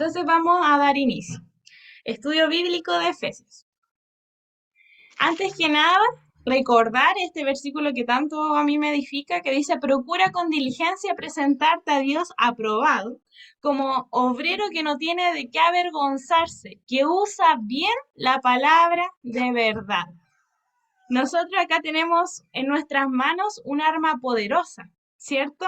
Entonces vamos a dar inicio. Estudio bíblico de Efesios. Antes que nada, recordar este versículo que tanto a mí me edifica, que dice, procura con diligencia presentarte a Dios aprobado, como obrero que no tiene de qué avergonzarse, que usa bien la palabra de verdad. Nosotros acá tenemos en nuestras manos un arma poderosa, ¿cierto?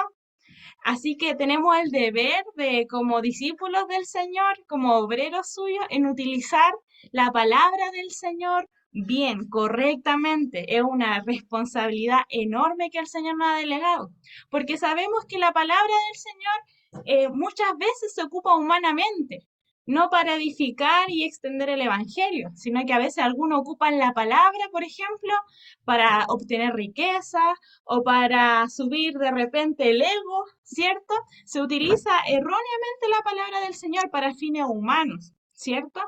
Así que tenemos el deber de, como discípulos del Señor, como obreros suyos, en utilizar la palabra del Señor bien, correctamente. Es una responsabilidad enorme que el Señor nos ha delegado, porque sabemos que la palabra del Señor muchas veces se ocupa humanamente, no para edificar y extender el Evangelio, sino que a veces algunos ocupan la palabra, por ejemplo, para obtener riqueza o para subir de repente el ego, ¿cierto? Se utiliza erróneamente la palabra del Señor para fines humanos, ¿cierto?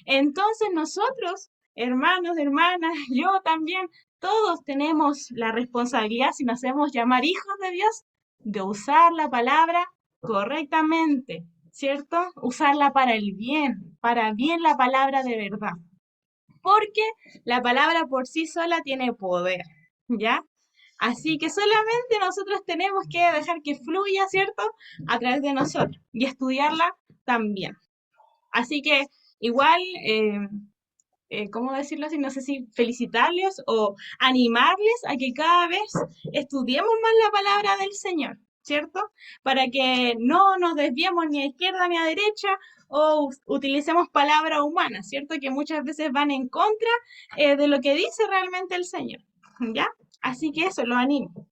Entonces nosotros, hermanos, hermanas, yo también, todos tenemos la responsabilidad, si nos hacemos llamar hijos de Dios, de usar la palabra correctamente, ¿cierto? Usarla para bien la palabra de verdad. Porque la palabra por sí sola tiene poder, ¿ya? Así que solamente nosotros tenemos que dejar que fluya, ¿cierto? A través de nosotros y estudiarla también. Así que igual, ¿cómo decirlo así? No sé si felicitarles o animarles a que cada vez estudiemos más la palabra del Señor, ¿cierto? Para que no nos desviemos ni a izquierda ni a derecha o utilicemos palabras humanas, ¿cierto? Que muchas veces van en contra de lo que dice realmente el Señor, ¿ya? Así que eso, lo animo.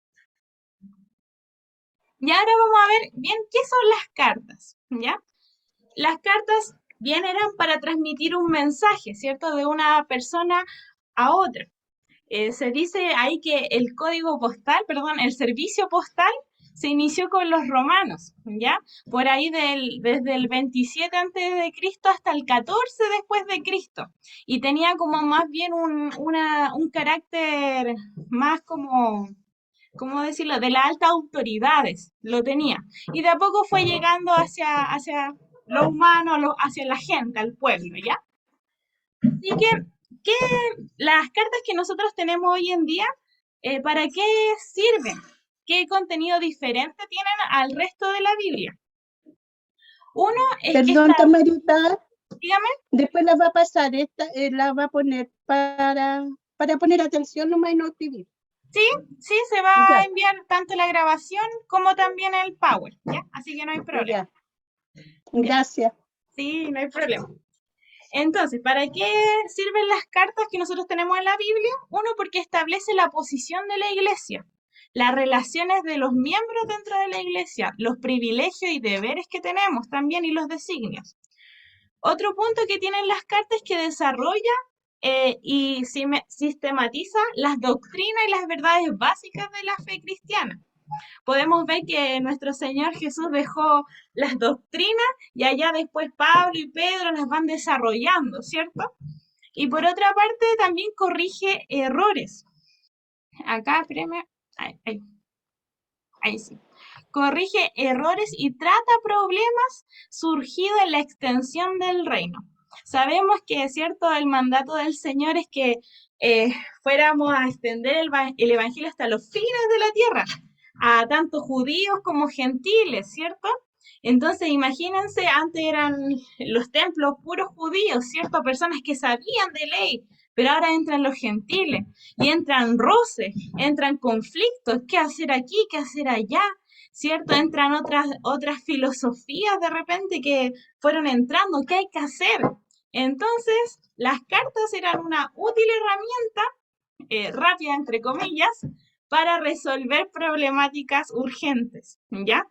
Y ahora vamos a ver bien qué son las cartas, ¿ya? Las cartas bien eran para transmitir un mensaje, ¿cierto? De una persona a otra. Se dice ahí que el código postal, perdón, el servicio postal se inició con los romanos, ¿ya? Por ahí desde el 27 antes de Cristo hasta el 14 después de Cristo. Y tenía como más bien un carácter más como, ¿cómo decirlo?, de las altas autoridades, lo tenía. Y de a poco fue llegando hacia lo humano, hacia la gente, al pueblo, ¿ya? Así que, ¿qué, las cartas que nosotros tenemos hoy en día, ¿para qué sirven? ¿Qué contenido diferente tienen al resto de la Biblia? Uno es que Perdón, Tamarita, dígame, después la va a pasar, la va a poner para poner atención nomás y no escribir. sí, se va a Ya, enviar tanto la grabación como también el Power, ¿ya? Así que no hay problema. ya, Ya, gracias. sí, no hay problema. Entonces, ¿para qué sirven las cartas que nosotros tenemos en la Biblia? Uno, porque establece la posición de la iglesia, las relaciones de los miembros dentro de la iglesia, los privilegios y deberes que tenemos también y los designios. Otro punto que tienen las cartas es que desarrolla y sistematiza las doctrinas y las verdades básicas de la fe cristiana. Podemos ver que nuestro Señor Jesús dejó las doctrinas y allá después Pablo y Pedro las van desarrollando, ¿cierto? Y por otra parte también corrige errores. Acá, espérame, ahí sí. Corrige errores y trata problemas surgidos en la extensión del reino. Sabemos que, cierto, el mandato del Señor es que fuéramos a extender el Evangelio hasta los fines de la tierra, a tanto judíos como gentiles, ¿cierto? Entonces, imagínense, antes eran los templos puros judíos, ¿cierto? Personas que sabían de ley, pero ahora entran los gentiles y entran roces, entran conflictos, ¿qué hacer aquí, qué hacer allá? ¿Cierto? Entran otras filosofías de repente que fueron entrando, ¿qué hay que hacer? Entonces, las cartas eran una útil herramienta, rápida entre comillas, para resolver problemáticas urgentes, ¿ya?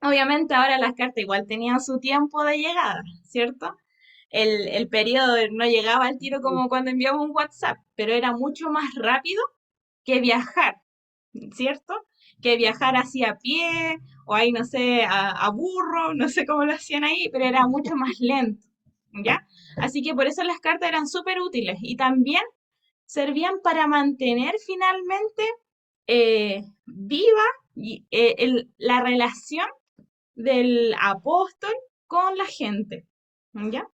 Obviamente ahora las cartas igual tenían su tiempo de llegada, ¿cierto? El periodo no llegaba al tiro como cuando enviamos un WhatsApp, pero era mucho más rápido que viajar, ¿cierto? Que viajar así a pie o ahí, no sé, a burro, no sé cómo lo hacían ahí, pero era mucho más lento, ¿ya? Así que por eso las cartas eran súper útiles y también servían para mantener finalmente viva la relación del apóstol con la gente, ¿ya?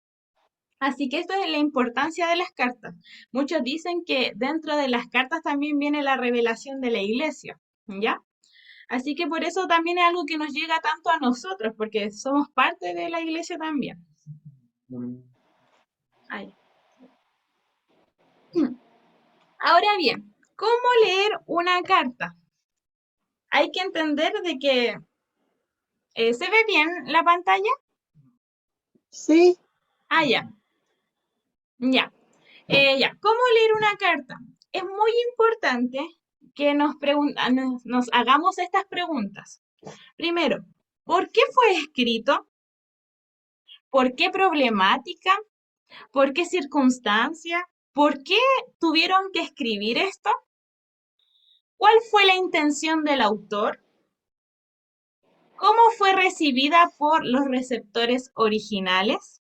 Así que esto es la importancia de las cartas. Muchos dicen que dentro de las cartas también viene la revelación de la iglesia, ¿ya? Así que por eso también es algo que nos llega tanto a nosotros, porque somos parte de la iglesia también. Ahí. Ahora bien, ¿cómo leer una carta? Hay que entender de que ¿se ve bien la pantalla? Sí, Ah, ya, ya. Ya, ¿cómo leer una carta? Es muy importante que nos hagamos estas preguntas. Primero, ¿por qué fue escrito? ¿Por qué problemática? ¿Por qué circunstancia? ¿Por qué tuvieron que escribir esto? ¿Cuál fue la intención del autor? ¿Cómo fue recibida por los receptores originales?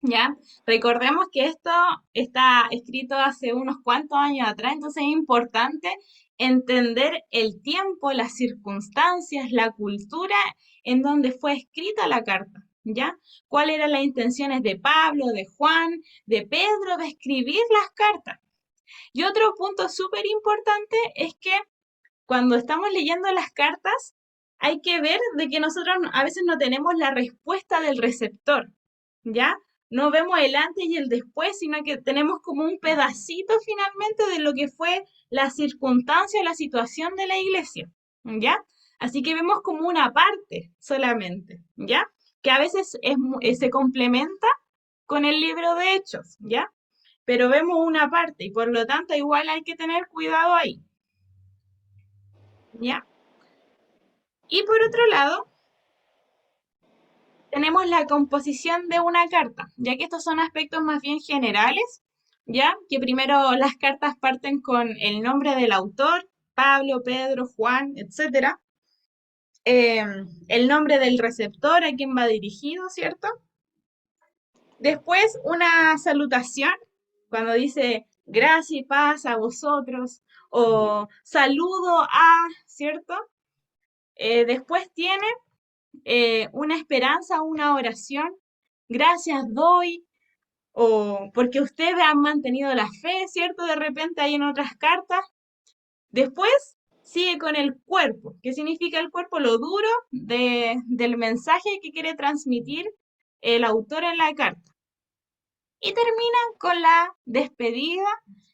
¿Ya? Recordemos que esto está escrito hace unos cuantos años atrás, entonces es importante entender el tiempo, las circunstancias, la cultura en donde fue escrita la carta, ¿ya? ¿Cuáles eran las intenciones de Pablo, de Juan, de Pedro de escribir las cartas? Y otro punto súper importante es que cuando estamos leyendo las cartas, hay que ver de que nosotros a veces no tenemos la respuesta del receptor, ¿ya? No vemos el antes y el después, sino que tenemos como un pedacito finalmente de lo que fue la circunstancia o la situación de la iglesia, ¿ya? Así que vemos como una parte solamente, ¿ya? Que a veces se complementa con el libro de Hechos, ¿ya? Pero vemos una parte y por lo tanto igual hay que tener cuidado ahí, ¿ya? Y por otro lado, tenemos la composición de una carta, ya que estos son aspectos más bien generales, ya que primero las cartas parten con el nombre del autor, Pablo, Pedro, Juan, etcétera, eh, el nombre del receptor, a quien va dirigido, ¿cierto? Después una salutación, cuando dice gracia y paz a vosotros, o saludo a, ¿cierto? Después tiene una esperanza, una oración, gracias doy, o porque ustedes han mantenido la fe, ¿cierto? De repente hay en otras cartas. Después sigue con el cuerpo. ¿Qué significa el cuerpo? Lo duro del mensaje que quiere transmitir el autor en la carta. Y termina con la despedida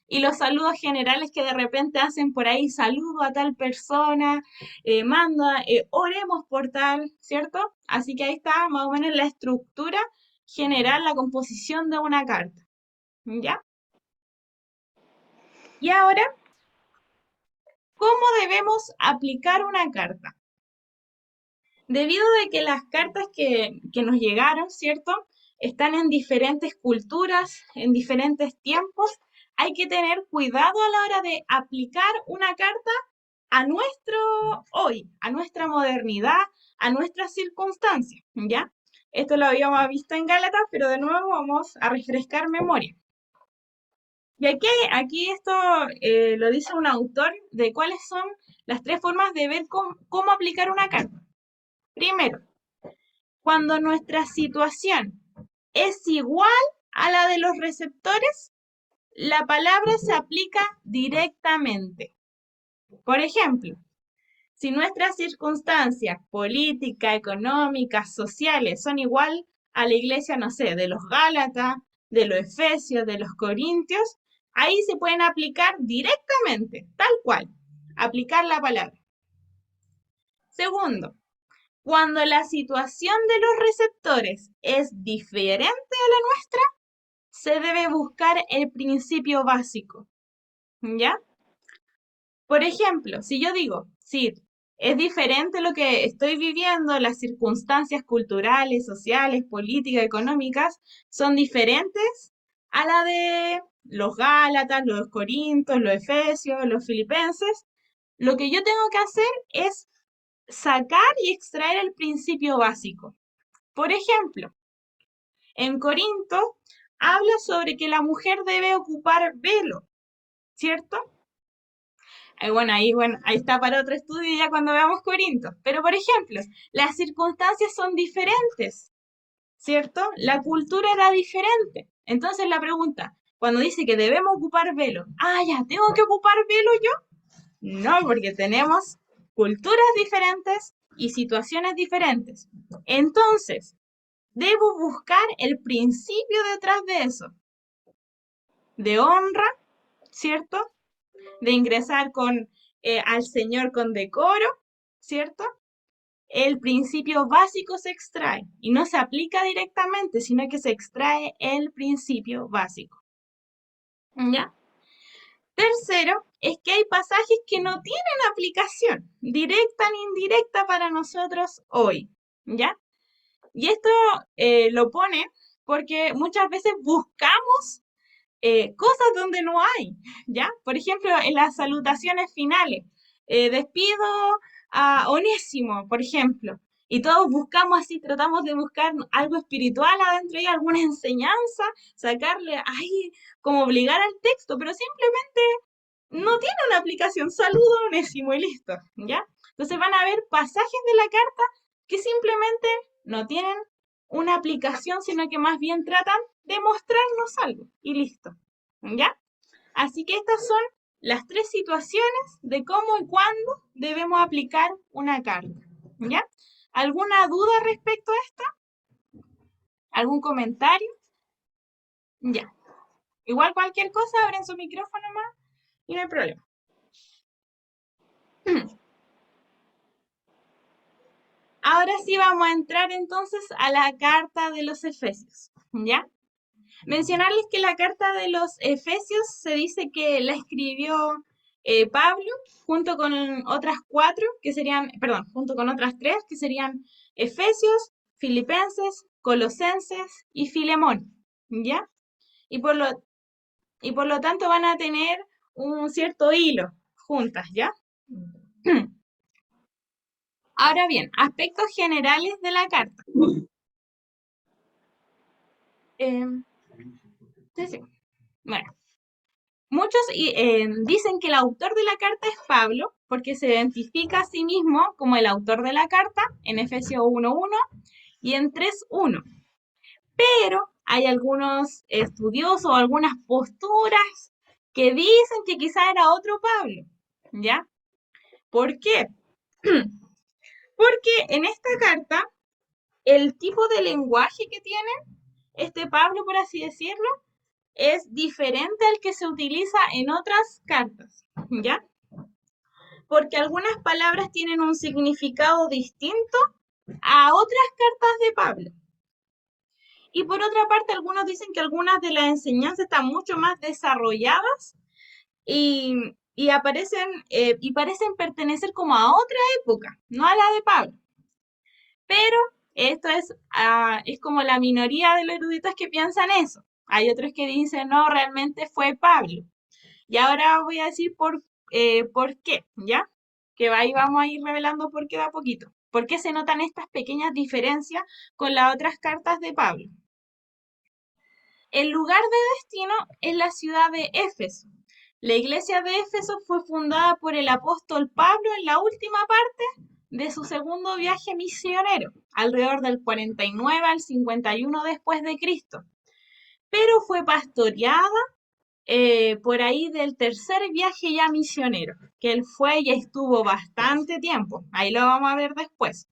y los saludos generales que de repente hacen por ahí, saludo a tal persona, manda, oremos por tal, ¿cierto? Así que ahí está más o menos la estructura general, la composición de una carta, ¿ya? Y ahora, ¿cómo debemos aplicar una carta? Debido a que las cartas que nos llegaron, ¿cierto? Están en diferentes culturas, en diferentes tiempos, hay que tener cuidado a la hora de aplicar una carta a nuestro hoy, a nuestra modernidad, a nuestras circunstancias, ¿ya? Esto lo habíamos visto en Gálatas, pero de nuevo vamos a refrescar memoria. Y aquí esto lo dice un autor de cuáles son las tres formas de ver cómo aplicar una carta. Primero, cuando nuestra situación es igual a la de los receptores, la palabra se aplica directamente. Por ejemplo, si nuestras circunstancias políticas, económicas, sociales son igual a la iglesia, no sé, de los Gálatas, de los Efesios, de los Corintios, ahí se pueden aplicar directamente, tal cual, aplicar la palabra. Segundo, cuando la situación de los receptores es diferente a la nuestra, se debe buscar el principio básico, ¿ya? Por ejemplo, si yo digo, sí, es diferente lo que estoy viviendo, las circunstancias culturales, sociales, políticas, económicas, son diferentes a la de los Gálatas, los Corintios, los Efesios, los Filipenses, lo que yo tengo que hacer es sacar y extraer el principio básico. Por ejemplo, en Corinto habla sobre que la mujer debe ocupar velo, ¿cierto? Bueno, ahí está para otro estudio ya cuando veamos Corinto. Pero, por ejemplo, las circunstancias son diferentes. ¿cierto? La cultura era diferente. Entonces la pregunta, cuando dice que debemos ocupar velo, ya, ¿tengo que ocupar velo yo? No, porque tenemos culturas diferentes y situaciones diferentes. Entonces, debo buscar el principio detrás de eso, de honra, ¿cierto? De ingresar al Señor con decoro, ¿cierto? El principio básico se extrae y no se aplica directamente, sino que se extrae el principio básico. ¿Ya? Tercero, es que hay pasajes que no tienen aplicación directa ni indirecta para nosotros hoy. ¿Ya? Y esto lo pone porque muchas veces buscamos cosas donde no hay, ¿ya? Por ejemplo, en las salutaciones finales, despido a Onésimo, por ejemplo, y todos buscamos así, tratamos de buscar algo espiritual adentro y alguna enseñanza, sacarle ahí, como obligar al texto, pero simplemente no tiene una aplicación, saludo a Onésimo y listo, ¿ya? Entonces van a haber pasajes de la carta que simplemente no tienen una aplicación, sino que más bien tratan de mostrarnos algo y listo, ¿ya? Así que estas son las tres situaciones de cómo y cuándo debemos aplicar una carta, ¿ya? ¿Alguna duda respecto a esto? ¿Algún comentario? Ya. Igual cualquier cosa, abren su micrófono más y no hay problema. Ahora sí vamos a entrar entonces a la carta de los Efesios, ¿ya? Mencionarles que la carta de los Efesios se dice que la escribió Pablo junto con otras cuatro, que serían, perdón, junto con otras tres, que serían Efesios, Filipenses, Colosenses y Filemón, ¿ya? Y por lo, y por lo tanto van a tener un cierto hilo juntas, ¿ya? Ahora bien, aspectos generales de la carta. Sí, sí. Bueno, muchos dicen que el autor de la carta es Pablo, porque se identifica a sí mismo como el autor de la carta en Efesios 1:1 y en 3:1. Pero hay algunos estudiosos o algunas posturas que dicen que quizá era otro Pablo, ¿ya? ¿Por qué? Porque en esta carta, el tipo de lenguaje que tiene este Pablo, por así decirlo, es diferente al que se utiliza en otras cartas, ¿ya? Porque algunas palabras tienen un significado distinto a otras cartas de Pablo. Y por otra parte, algunos dicen que algunas de las enseñanzas están mucho más desarrolladas y aparecen y parecen pertenecer como a otra época, no a la de Pablo. Pero esto es como la minoría de los eruditos que piensan eso. Hay otros que dicen, no, realmente fue Pablo. Y ahora voy a decir por qué, ¿ya? Que ahí vamos a ir revelando por qué de a poquito. ¿Por qué se notan estas pequeñas diferencias con las otras cartas de Pablo? El lugar de destino es la ciudad de Éfeso. La iglesia de Éfeso fue fundada por el apóstol Pablo en la última parte de su segundo viaje misionero, alrededor del 49 al 51 después de Cristo. Pero fue pastoreada por ahí del tercer viaje ya misionero, que él fue y estuvo bastante tiempo. Ahí lo vamos a ver después.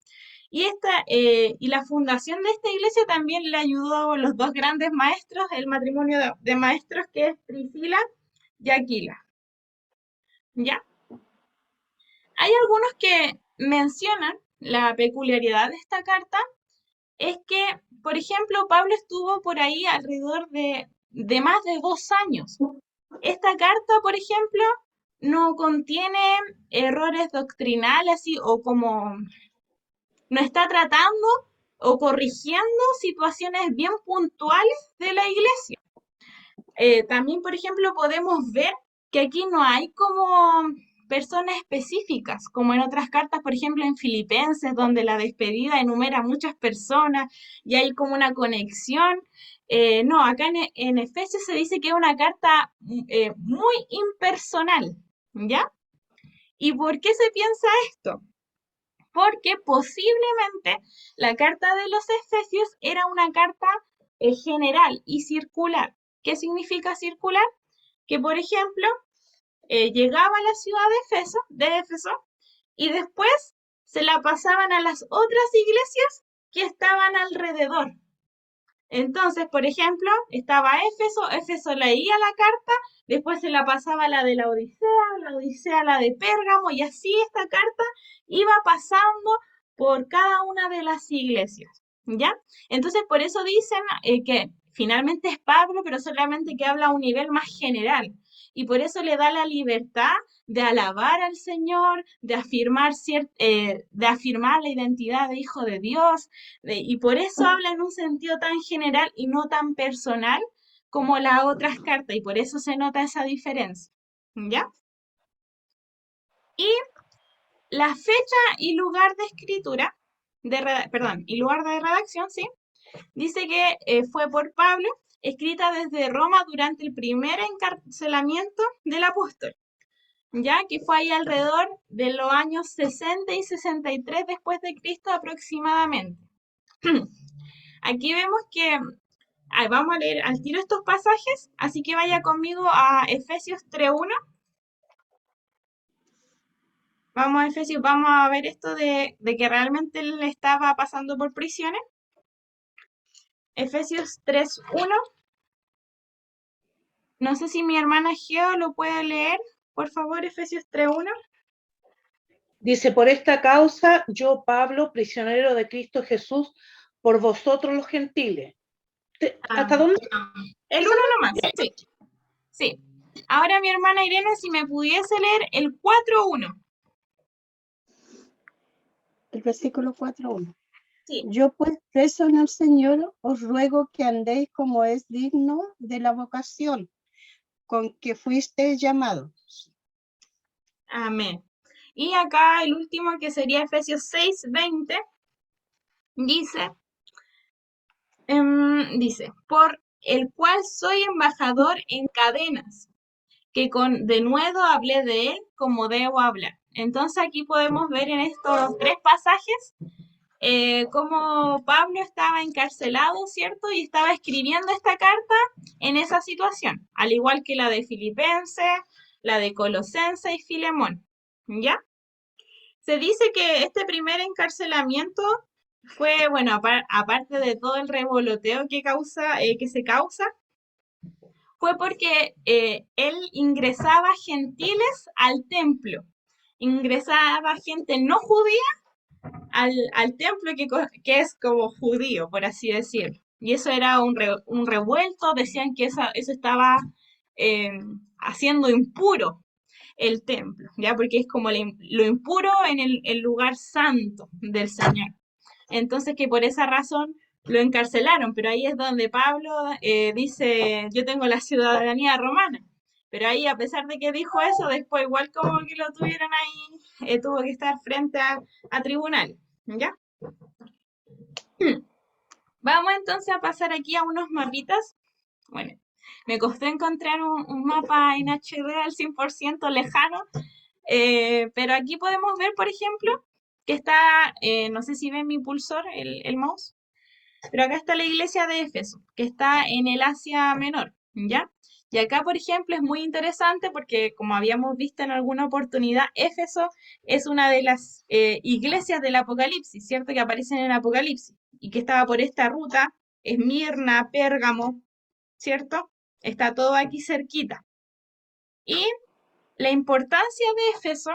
Y la fundación de esta iglesia también le ayudó a los dos grandes maestros, el matrimonio de maestros que es Priscila y Aquila. ¿Ya? Hay algunos que mencionan la peculiaridad de esta carta, es que, por ejemplo, Pablo estuvo por ahí alrededor de más de 2 años. Esta carta, por ejemplo, no contiene errores doctrinales o como no está tratando o corrigiendo situaciones bien puntuales de la iglesia. También, por ejemplo, podemos ver que aquí no hay como personas específicas, como en otras cartas, por ejemplo, en Filipenses, donde la despedida enumera muchas personas y hay como una conexión. No, acá en Efesios se dice que es una carta muy impersonal, ¿ya? ¿Y por qué se piensa esto? porque posiblemente la carta de los Efesios era una carta general y circular. ¿Qué significa circular? Que, por ejemplo, llegaba a la ciudad de Éfeso, y después se la pasaban a las otras iglesias que estaban alrededor. Entonces, por ejemplo, estaba Éfeso, Éfeso leía la carta, después se la pasaba a la Odisea a la de Pérgamo, y así esta carta iba pasando por cada una de las iglesias, ¿ya? Entonces, por eso dicen que finalmente es Pablo, pero solamente que habla a un nivel más general, y por eso le da la libertad de alabar al Señor, de afirmar la identidad de hijo de Dios, y por eso habla en un sentido tan general y no tan personal como las otras cartas, y por eso se nota esa diferencia, ¿ya? Y la fecha y lugar de escritura, perdón, y lugar de redacción, sí, dice que fue por Pablo, escrita desde Roma durante el primer encarcelamiento del apóstol, ya que fue ahí alrededor de los años 60 y 63 después de Cristo aproximadamente. Aquí vemos que vamos a leer al tiro estos pasajes, así que vaya conmigo a Efesios 3:1. Vamos a Efesios, vamos a ver esto de que realmente él estaba pasando por prisiones. Efesios 3:1. No sé si mi hermana Geo lo puede leer, por favor, Efesios 3:1. Dice, por esta causa, yo, Pablo, prisionero de Cristo Jesús, por vosotros los gentiles. ¿Hasta dónde? El 1 nomás, sí. Sí. Ahora mi hermana Irene, si me pudiese leer el 4:1. El versículo 4:1. Sí. Yo pues preso en el Señor, os ruego que andéis como es digno de la vocación con que fuisteis llamados. Amén. Y acá el último, que sería Efesios 6:20, dice, por el cual soy embajador en cadenas, que con denuedo hablé de él como debo hablar. Entonces aquí podemos ver en estos tres pasajes cómo Pablo estaba encarcelado, ¿cierto? Y estaba escribiendo esta carta en esa situación, al igual que la de Filipenses, la de Colosenses y Filemón, ¿ya? Se dice que este primer encarcelamiento fue, bueno, aparte de todo el revoloteo que se causa, fue porque él ingresaba gentiles al templo, ingresaba gente no judía al templo que es como judío, por así decirlo. Y eso era un revuelto, decían que eso estaba eh, haciendo impuro el templo, ¿ya? Porque es como lo impuro en el lugar santo del Señor. Entonces que por esa razón lo encarcelaron, pero ahí es donde Pablo dice, yo tengo la ciudadanía romana. Pero ahí, a pesar de que dijo eso, después igual como que lo tuvieron ahí, tuvo que estar frente a tribunal, ¿ya? Vamos entonces a pasar aquí a unos mapitas. Bueno, me costó encontrar un mapa en HD al 100% lejano, pero aquí podemos ver, por ejemplo, que está, no sé si ven mi pulsor, el mouse, pero acá está la iglesia de Éfeso, que está en el Asia Menor, ¿ya? Y acá, por ejemplo, es muy interesante porque, como habíamos visto en alguna oportunidad, Éfeso es una de las iglesias del Apocalipsis, ¿cierto? Que aparecen en el Apocalipsis y que estaba por esta ruta, Esmirna, Pérgamo, ¿cierto? Está todo aquí cerquita. Y la importancia de Éfeso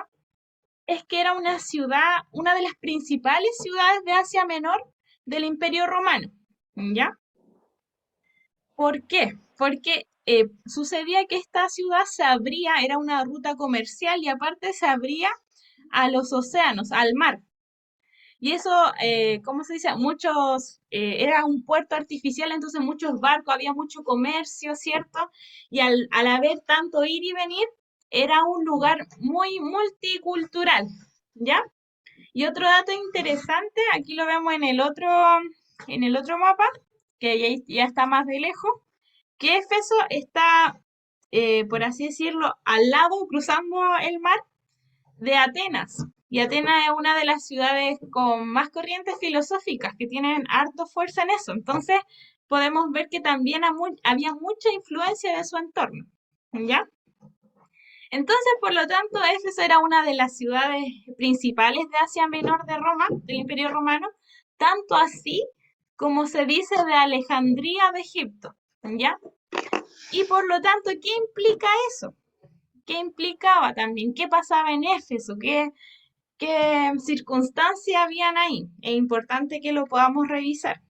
es que era una ciudad, una de las principales ciudades de Asia Menor del Imperio Romano, ¿ya? ¿Por qué? Porque sucedía que esta ciudad se abría, era una ruta comercial y aparte se abría a los océanos, al mar. Y eso, ¿cómo se dice? Era un puerto artificial, entonces muchos barcos, había mucho comercio, ¿cierto? Y al haber tanto ir y venir, era un lugar muy multicultural, ¿ya? Y otro dato interesante, aquí lo vemos en el otro mapa, que ya está más de lejos, que Éfeso está, por así decirlo, al lado, cruzando el mar de Atenas, Y Atenas es una de las ciudades con más corrientes filosóficas que tienen harto fuerza en eso. Entonces, podemos ver que también había mucha influencia de su entorno, ¿ya? Entonces, por lo tanto, Éfeso era una de las ciudades principales de Asia Menor de Roma, del Imperio Romano, tanto así como se dice de Alejandría de Egipto, ¿ya? Y por lo tanto, ¿qué implica eso? ¿Qué implicaba también? ¿Qué pasaba en Éfeso? ¿Qué circunstancias habían ahí? Es importante que lo podamos revisar.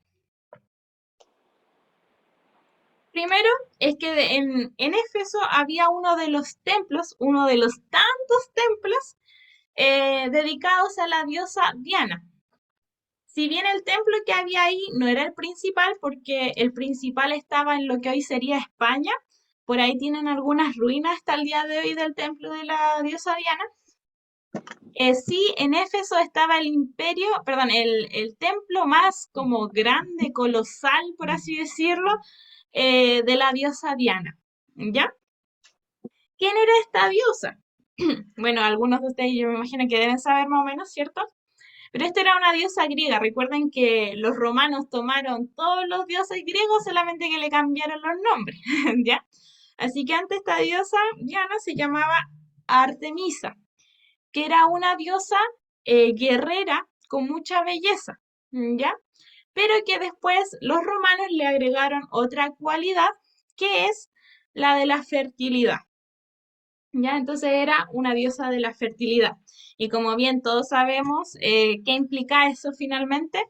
Primero es que en Éfeso había uno de los templos, uno de los tantos templos dedicados a la diosa Diana. Si bien el templo que había ahí no era el principal, porque el principal estaba en lo que hoy sería España, por ahí tienen algunas ruinas hasta el día de hoy del templo de la diosa Diana. Sí, en Éfeso estaba el templo más como grande, colosal, por así decirlo, de la diosa Diana, ¿ya? ¿Quién era esta diosa? Bueno, algunos de ustedes yo me imagino que deben saber más o menos, ¿cierto? Pero esta era una diosa griega. Recuerden que los romanos tomaron todos los dioses griegos, solamente que le cambiaron los nombres, ¿ya? Así que antes esta diosa Diana se llamaba Artemisa, que era una diosa guerrera con mucha belleza, ¿ya? Pero que después los romanos le agregaron otra cualidad, que es la de la fertilidad, ¿ya? Entonces era una diosa de la fertilidad. Y como bien todos sabemos, ¿qué implica eso finalmente?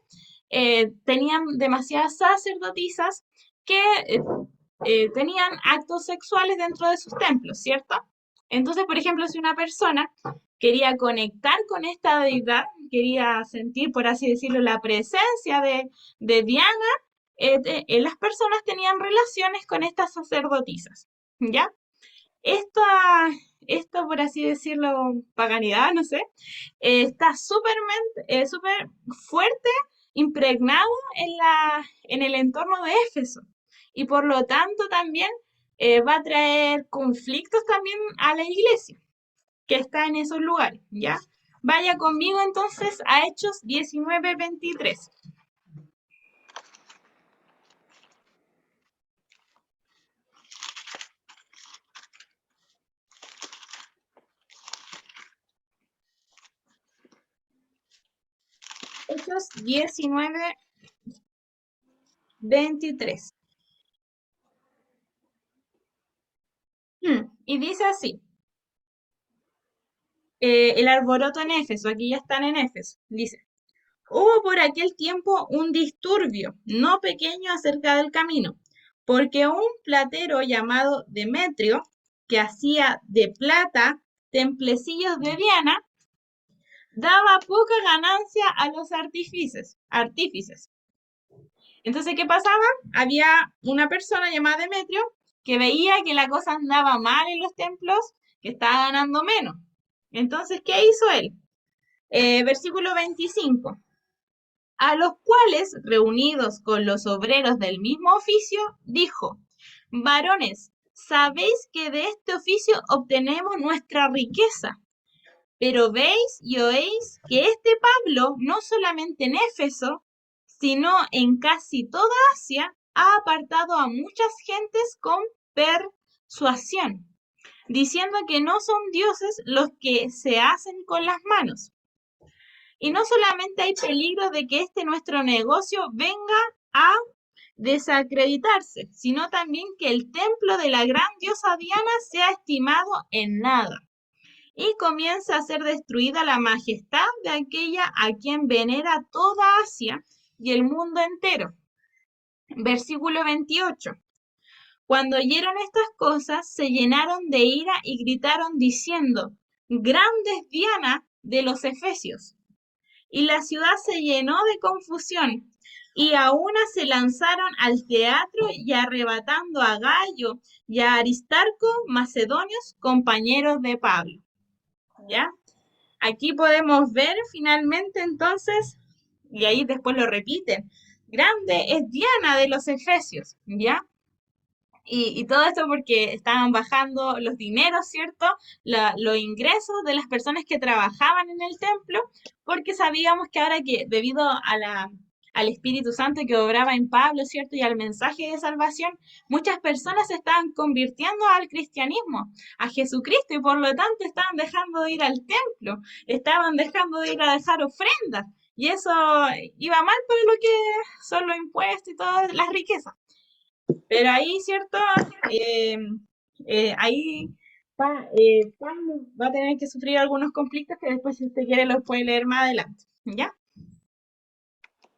Tenían demasiadas sacerdotisas que tenían actos sexuales dentro de sus templos, ¿cierto? Entonces, por ejemplo, si una persona quería conectar con esta deidad, quería sentir, por así decirlo, la presencia de Diana, las personas tenían relaciones con estas sacerdotisas, ¿ya? Esta, por así decirlo, paganidad, no sé, está súper fuerte, impregnado en el entorno de Éfeso. Y por lo tanto también va a traer conflictos también a la iglesia que está en esos lugares, ¿ya? Vaya conmigo entonces a Hechos 19:23. Hechos 19:23. Y dice así, el alboroto en Éfeso, aquí ya están en Éfeso, dice, hubo por aquel tiempo un disturbio no pequeño acerca del camino, porque un platero llamado Demetrio, que hacía de plata templecillos de Diana, daba poca ganancia a los artífices. Entonces, ¿qué pasaba? Había una persona llamada Demetrio que veía que la cosa andaba mal en los templos, que estaba ganando menos. Entonces, ¿qué hizo él? Versículo 25. A los cuales, reunidos con los obreros del mismo oficio, dijo, varones, sabéis que de este oficio obtenemos nuestra riqueza. Pero veis y oéis que este Pablo, no solamente en Éfeso, sino en casi toda Asia, ha apartado a muchas gentes con persuasión, diciendo que no son dioses los que se hacen con las manos. Y no solamente hay peligro de que este nuestro negocio venga a desacreditarse, sino también que el templo de la gran diosa Diana sea estimado en nada y comienza a ser destruida la majestad de aquella a quien venera toda Asia y el mundo entero. Versículo 28. Cuando oyeron estas cosas, se llenaron de ira y gritaron diciendo, grande es Diana de los Efesios. Y la ciudad se llenó de confusión, y a una se lanzaron al teatro y arrebatando a Gallo y a Aristarco, macedonios, compañeros de Pablo. ¿Ya? Aquí podemos ver finalmente entonces, y ahí después lo repiten, grande es Diana de los Efesios, ¿ya? Y todo esto porque estaban bajando los dineros, ¿cierto? Los ingresos de las personas que trabajaban en el templo, porque sabíamos que ahora que debido al Espíritu Santo que obraba en Pablo, ¿cierto? Y al mensaje de salvación, muchas personas se estaban convirtiendo al cristianismo, a Jesucristo, y por lo tanto estaban dejando de ir al templo, estaban dejando de ir a dejar ofrendas. Y eso iba mal para lo que son los impuestos y todas las riquezas. Pero ahí, ¿cierto? Eh, ahí Pablo va a tener que sufrir algunos conflictos que después, si usted quiere, los puede leer más adelante, ¿ya?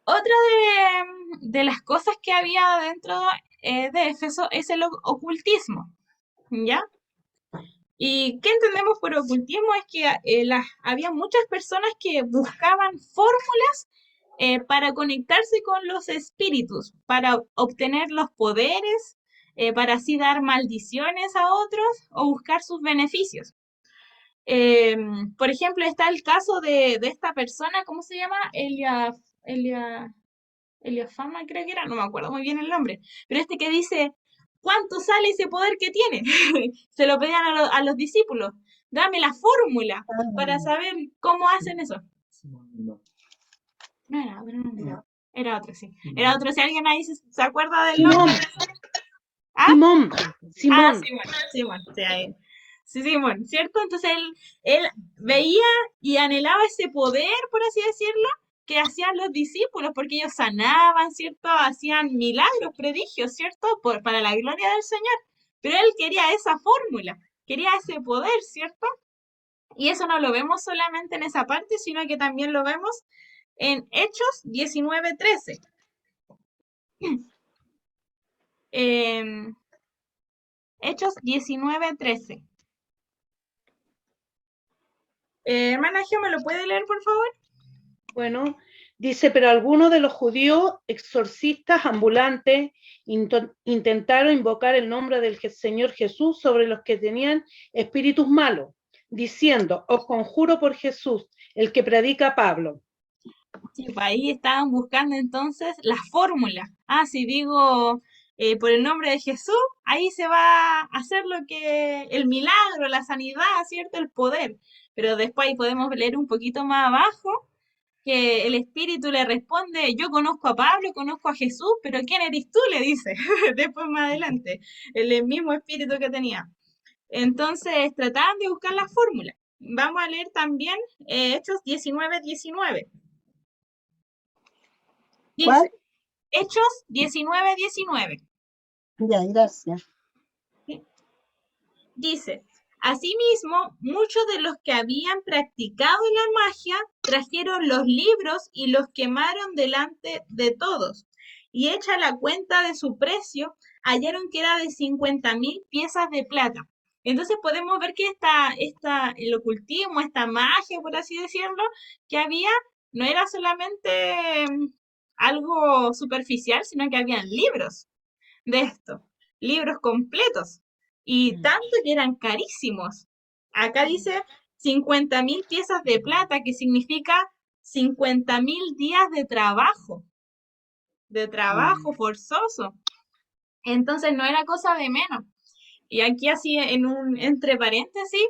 Otra de las cosas que había dentro de Éfeso es el ocultismo, ¿ya? ¿Y qué entendemos por ocultismo? Es que había muchas personas que buscaban fórmulas para conectarse con los espíritus, para obtener los poderes, para así dar maldiciones a otros o buscar sus beneficios. Eh, por ejemplo, está el caso de esta persona, ¿cómo se llama? Elia, Eliafama, creo que era, no me acuerdo muy bien el nombre, pero este que dice, ¿cuánto sale ese poder que tiene? Se lo pedían a los discípulos, dame la fórmula para saber cómo hacen eso. No era, pero no era. Era otro, sí. Era otro, si alguien ahí se acuerda del Simón, nombre. ¿Ah? Simón, Ah, Simón. Simón, sí, ahí. Sí, Simón, ¿cierto? Entonces él veía y anhelaba ese poder, por así decirlo, que hacían los discípulos, porque ellos sanaban, ¿cierto? Hacían milagros, prodigios, ¿cierto? Para la gloria del Señor. Pero él quería esa fórmula, quería ese poder, ¿cierto? Y eso no lo vemos solamente en esa parte, sino que también lo vemos en Hechos 19:13. Hechos 19:13. Hermana Gio, ¿me lo puede leer, por favor? Bueno, dice, pero algunos de los judíos exorcistas ambulantes intentaron invocar el nombre del Señor Jesús sobre los que tenían espíritus malos, diciendo, os conjuro por Jesús, el que predica Pablo. Sí, pues ahí estaban buscando entonces la fórmula. Ah, si digo por el nombre de Jesús, ahí se va a hacer lo que, el milagro, la sanidad, ¿cierto? El poder. Pero después ahí podemos leer un poquito más abajo que el espíritu le responde, yo conozco a Pablo, conozco a Jesús, pero ¿quién eres tú? Le dice, después más adelante, el mismo espíritu que tenía. Entonces trataban de buscar la fórmula. Vamos a leer también Hechos 19:19. ¿Cuál? Dice, Hechos 19:19. Ya, gracias. Dice, asimismo, muchos de los que habían practicado la magia trajeron los libros y los quemaron delante de todos. Y hecha la cuenta de su precio, hallaron que era de 50.000 piezas de plata. Entonces podemos ver que el ocultismo, esta magia, por así decirlo, que había, no era solamente algo superficial, sino que habían libros de esto, libros completos, y tanto que eran carísimos. Acá dice 50.000 piezas de plata, que significa 50.000 días de trabajo forzoso. Entonces no era cosa de menos. Y aquí así entre paréntesis,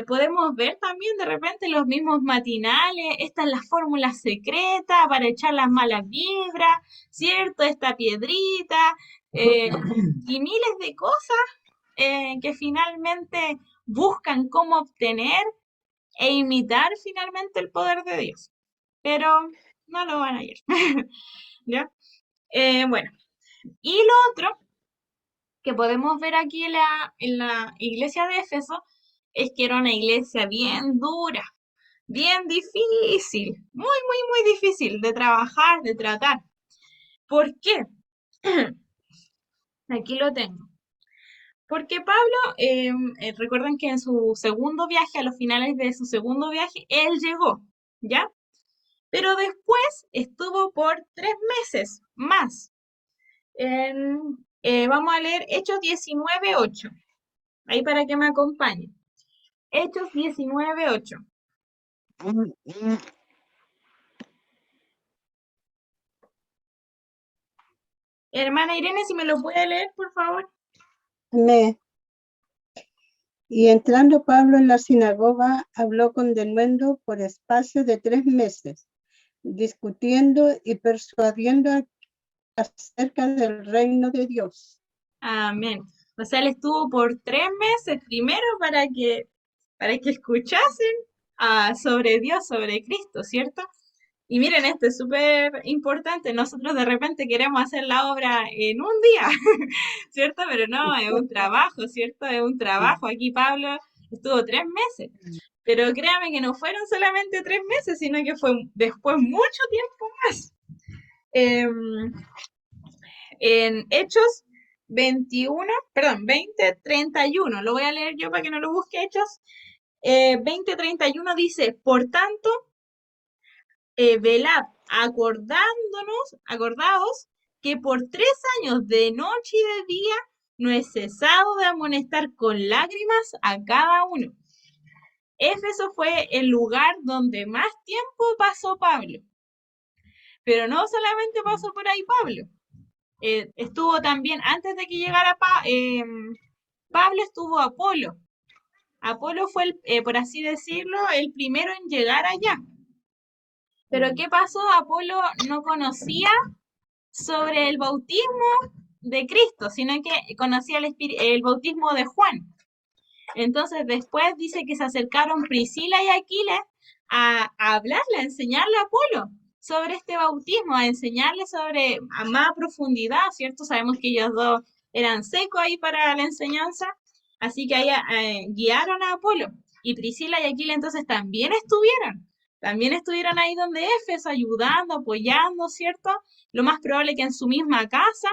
podemos ver también de repente los mismos matinales, esta es la fórmula secreta para echar las malas vibras, ¿cierto? Esta piedrita, y miles de cosas que finalmente buscan cómo obtener e imitar finalmente el poder de Dios. Pero no lo van a ir. ¿Ya? Bueno, y lo otro que podemos ver aquí en la iglesia de Éfeso es que era una iglesia bien dura, bien difícil, muy, muy, muy difícil de trabajar, de tratar. ¿Por qué? Aquí lo tengo. Porque Pablo, recuerden que en su segundo viaje, a los finales de su segundo viaje, él llegó, ¿ya? Pero después estuvo por 3 meses más. Vamos a leer Hechos 19:8. Ahí para que me acompañen. Hechos 19:8. Hermana Irene, si me lo puede leer, por favor. Amén. Y entrando Pablo en la sinagoga, habló con denuedo por espacio de 3 meses, discutiendo y persuadiendo acerca del reino de Dios. Amén. O sea, él estuvo por 3 meses primero para que escuchasen sobre Dios, sobre Cristo, ¿cierto? Y miren, esto es súper importante. Nosotros de repente queremos hacer la obra en un día, ¿cierto? Pero no, es un trabajo, ¿cierto? Es un trabajo. Aquí Pablo estuvo 3 meses. Pero créame que no fueron solamente 3 meses, sino que fue después mucho tiempo más. Em, en Hechos 20:31, lo voy a leer yo para que no lo busque. Hechos 20:31 dice: por tanto, velad, acordaos que por 3 años de noche y de día no he cesado de amonestar con lágrimas a cada uno. Éfeso fue el lugar donde más tiempo pasó Pablo. Pero no solamente pasó por ahí Pablo. Estuvo también, antes de que llegara Pablo, estuvo Apolo. Apolo fue, por así decirlo, el primero en llegar allá. Pero ¿qué pasó? Apolo no conocía sobre el bautismo de Cristo, sino que conocía el bautismo de Juan. Entonces después dice que se acercaron Priscila y Aquila a hablarle, a enseñarle a Apolo sobre este bautismo, a enseñarle sobre a más profundidad, ¿cierto? Sabemos que ellos dos eran secos ahí para la enseñanza, así que ahí guiaron a Apolo. Y Priscila y Aquila entonces también estuvieron ahí donde Éfeso, ayudando, apoyando, ¿cierto? Lo más probable que en su misma casa.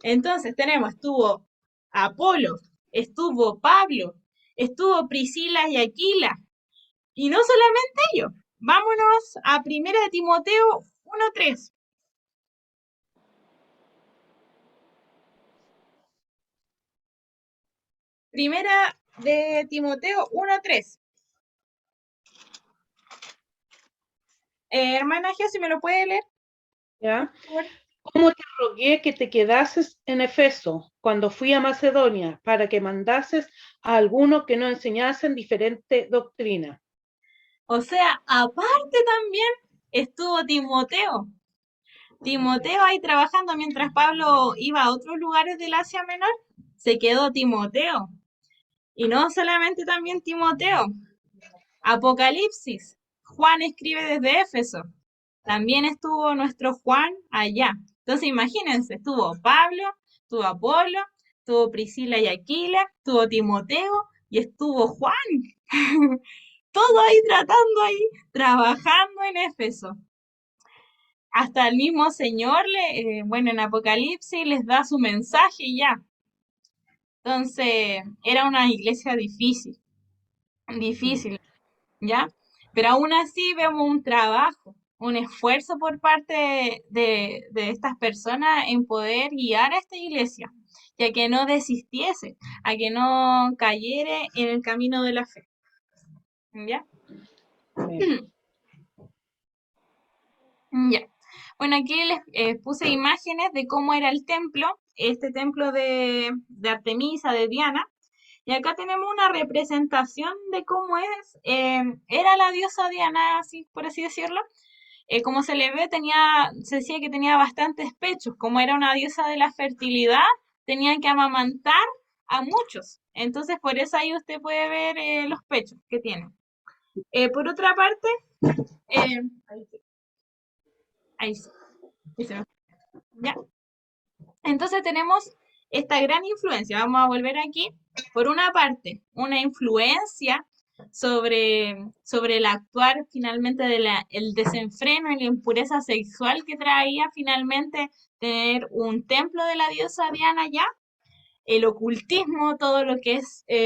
Entonces estuvo Apolo, estuvo Pablo, estuvo Priscila y Aquila. Y no solamente ellos. Vámonos a 1 de Timoteo 1:3. Primera de Timoteo 1:3. Hermana Gio, si me lo puede leer, ¿Ya? por favor. ¿Cómo te rogué que te quedases en Efeso cuando fui a Macedonia para que mandases a algunos que no enseñasen diferente doctrina? O sea, aparte también estuvo Timoteo. Timoteo ahí trabajando mientras Pablo iba a otros lugares del Asia Menor, se quedó Timoteo. Y no solamente también Timoteo. Apocalipsis. Juan escribe desde Éfeso. También estuvo nuestro Juan allá. Entonces imagínense, estuvo Pablo, estuvo Apolo, estuvo Priscila y Aquila, estuvo Timoteo y estuvo Juan. Todo ahí trabajando en Éfeso. Hasta el mismo Señor, en Apocalipsis les da su mensaje y ya. Entonces, era una iglesia difícil, ¿ya? Pero aún así vemos un trabajo, un esfuerzo por parte de estas personas en poder guiar a esta iglesia, y a que no desistiese, a que no cayere en el camino de la fe. ¿Ya? Ya. Bueno, aquí les puse imágenes de cómo era el templo, este templo de Artemisa, de Diana. Y acá tenemos una representación de cómo era la diosa Diana, así, por así decirlo. Como se le ve, se decía que tenía bastantes pechos. Como era una diosa de la fertilidad, tenían que amamantar a muchos. Entonces, por eso ahí usted puede ver los pechos que tiene. Por otra parte, ahí sí. Ya. Entonces tenemos esta gran influencia. Vamos a volver aquí. Por una parte, una influencia sobre el actuar finalmente el desenfreno y la impureza sexual que traía finalmente tener un templo de la diosa Diana ya. El ocultismo, todo lo que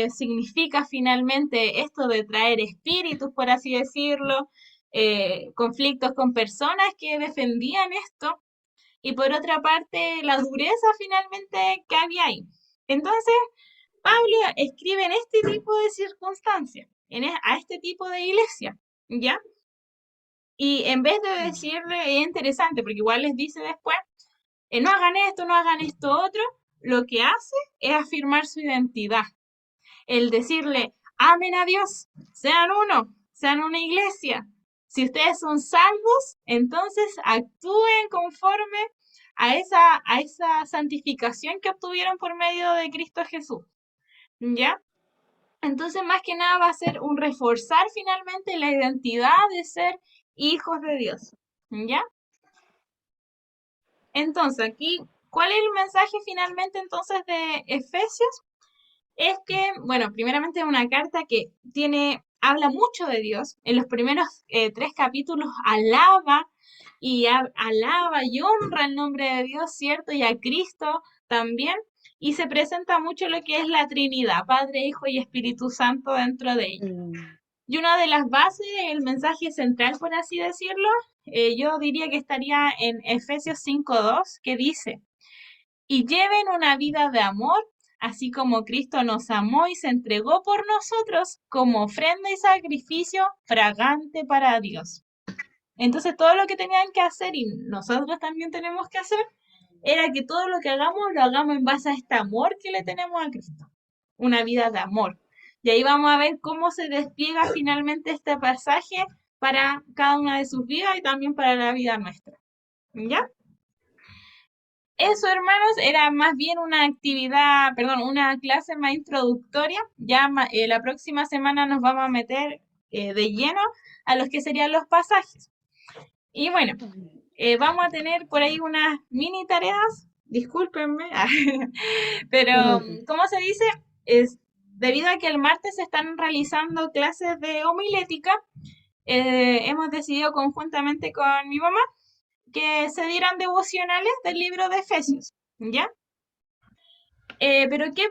significa finalmente esto de traer espíritus, por así decirlo, conflictos con personas que defendían esto, y por otra parte la dureza finalmente que había ahí. Entonces, Pablo escribe en este tipo de circunstancias, a este tipo de iglesia, ¿ya? Y en vez de decirle, es interesante, porque igual les dice después, no hagan esto otro, lo que hace es afirmar su identidad. El decirle, amen a Dios, sean uno, sean una iglesia. Si ustedes son salvos, entonces actúen conforme a esa santificación que obtuvieron por medio de Cristo Jesús. ¿Ya? Entonces, más que nada va a ser un reforzar finalmente la identidad de ser hijos de Dios. ¿Ya? Entonces, aquí, ¿cuál es el mensaje finalmente entonces de Efesios? Es que, bueno, primeramente es una carta que habla mucho de Dios. En los primeros 3 capítulos alaba y honra el nombre de Dios, ¿cierto? Y a Cristo también. Y se presenta mucho lo que es la Trinidad, Padre, Hijo y Espíritu Santo dentro de ella. Y una de las bases, el mensaje central, por así decirlo, yo diría que estaría en Efesios 5:2, que dice, y lleven una vida de amor, así como Cristo nos amó y se entregó por nosotros como ofrenda y sacrificio fragante para Dios. Entonces todo lo que tenían que hacer, y nosotros también tenemos que hacer, era que todo lo que hagamos, lo hagamos en base a este amor que le tenemos a Cristo. Una vida de amor. Y ahí vamos a ver cómo se despliega finalmente este pasaje para cada una de sus vidas y también para la vida nuestra. ¿Ya? Eso, hermanos, era más bien una actividad, perdón, una clase más introductoria. Ya la próxima semana nos vamos a meter de lleno a los que serían los pasajes. Y bueno, vamos a tener por ahí unas mini tareas, discúlpenme, pero ¿cómo se dice? Es debido a que el martes se están realizando clases de homilética, hemos decidido conjuntamente con mi mamá que se dieran devocionales del libro de Efesios, ¿ya? Pero ¿qué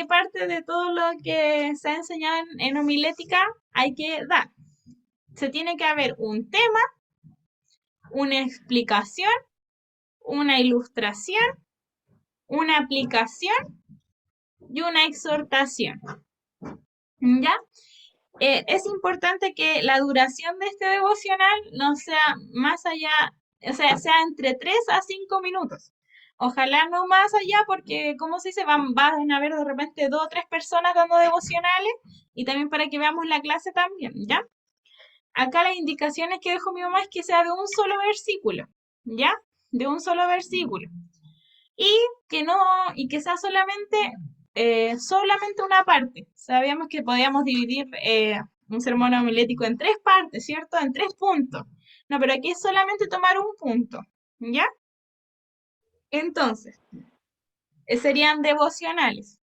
parte de todo lo que se ha enseñado en homilética hay que dar? Se tiene que haber un tema, una explicación, una ilustración, una aplicación y una exhortación, ¿ya? Es importante que la duración de este devocional no sea más allá, o sea entre 3 a 5 minutos. Ojalá no más allá porque, como se dice, van a haber de repente 2 o 3 personas dando devocionales y también para que veamos la clase también, ¿ya? Acá las indicaciones que dejó mi mamá es que sea de un solo versículo, ¿ya? De un solo versículo. Y que sea solamente una parte. Sabíamos que podíamos dividir un sermón homilético en 3 partes, ¿cierto? En 3 puntos. No, pero aquí es solamente tomar un punto, ¿ya? Entonces, serían devocionales.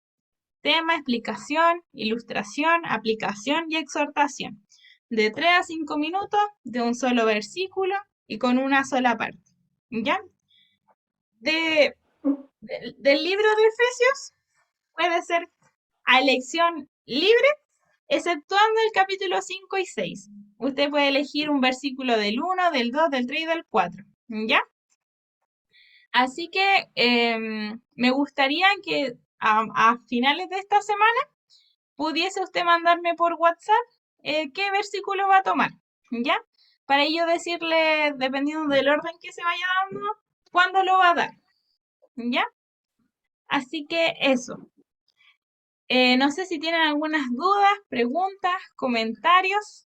Tema, explicación, ilustración, aplicación y exhortación. De 3 a 5 minutos, de un solo versículo y con una sola parte, ¿ya? Del libro de Efesios puede ser a elección libre, exceptuando el capítulo 5 y 6. Usted puede elegir un versículo del 1, del 2, del 3 y del 4, ¿ya? Así que me gustaría que a finales de esta semana pudiese usted mandarme por WhatsApp qué versículo va a tomar, ¿ya? Para ello decirle, dependiendo del orden que se vaya dando, cuándo lo va a dar, ¿ya? Así que eso. No sé si tienen algunas dudas, preguntas, comentarios.